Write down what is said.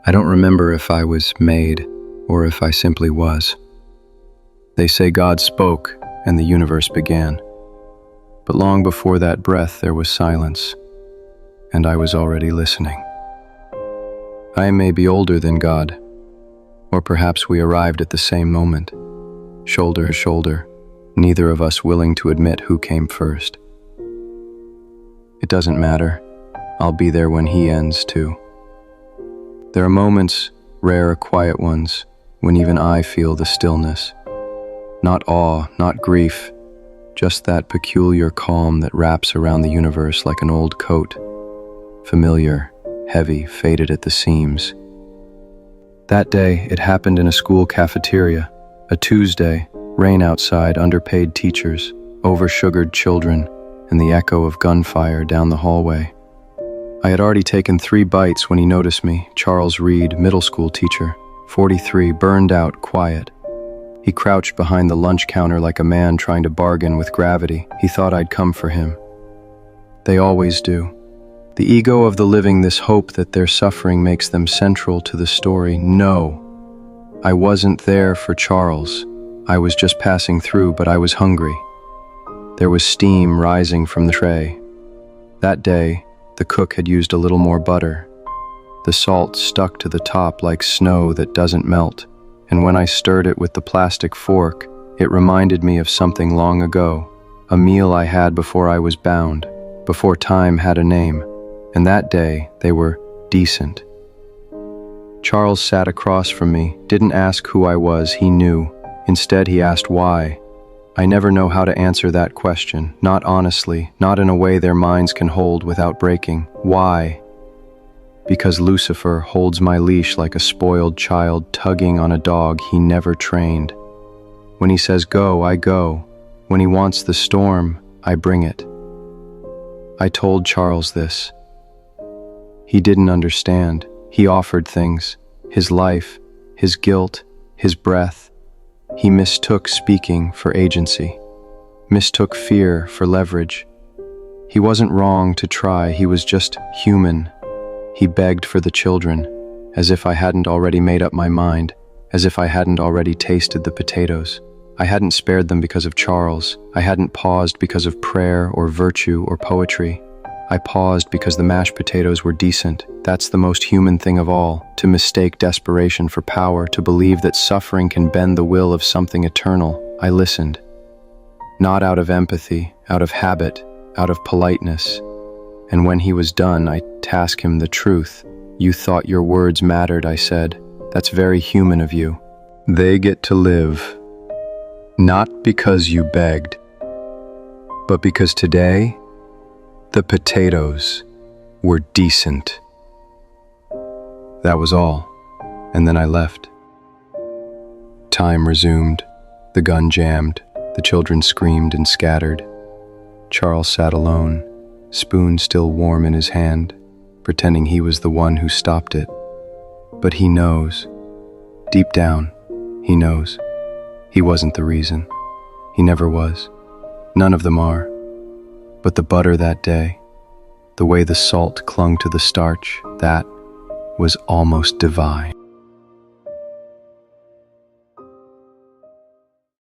I don't remember if I was made or if I simply was. They say God spoke and the universe began. But long before that breath there was silence, and I was already listening. I may be older than God, or perhaps we arrived at the same moment, shoulder to shoulder, neither of us willing to admit who came first. It doesn't matter. I'll be there when he ends too. There are moments, rare, quiet ones, when even I feel the stillness. Not awe, not grief, just that peculiar calm that wraps around the universe like an old coat, familiar, heavy, faded at the seams. That day, it happened in a school cafeteria, a Tuesday, rain outside, underpaid teachers, oversugared children, and the echo of gunfire down the hallway. I had already taken 3 bites when he noticed me, Charles Reed, middle school teacher, 43, burned out, quiet. He crouched behind the lunch counter like a man trying to bargain with gravity. He thought I'd come for him. They always do. The ego of the living, this hope that their suffering makes them central to the story. No, I wasn't there for Charles. I was just passing through, but I was hungry. There was steam rising from the tray. That day, the cook had used a little more butter. The salt stuck to the top like snow that doesn't melt, and when I stirred it with the plastic fork, it reminded me of something long ago, a meal I had before I was bound, before time had a name, and that day they were decent. Charles sat across from me, didn't ask who I was, he knew. Instead, he asked why. I never know how to answer that question, not honestly, not in a way their minds can hold without breaking. Why? Because Lucifer holds my leash like a spoiled child tugging on a dog he never trained. When he says go, I go. When he wants the storm, I bring it. I told Charles this. He didn't understand. He offered things, his life, his guilt, his breath. He mistook speaking for agency, mistook fear for leverage. He wasn't wrong to try, he was just human. He begged for the children, as if I hadn't already made up my mind, as if I hadn't already tasted the potatoes. I hadn't spared them because of Charles. I hadn't paused because of prayer or virtue or poetry. I paused because the mashed potatoes were decent. That's the most human thing of all, to mistake desperation for power, to believe that suffering can bend the will of something eternal. I listened. Not out of empathy, out of habit, out of politeness. And when he was done, I tasked him the truth. You thought your words mattered, I said. That's very human of you. They get to live. Not because you begged, but because today, the potatoes were decent. That was all, and then I left. Time resumed, the gun jammed, the children screamed and scattered. Charles sat alone, spoon still warm in his hand, pretending he was the one who stopped it. But he knows, deep down, he knows. He wasn't the reason. He never was. None of them are. But the butter that day, the way the salt clung to the starch, that was almost divine.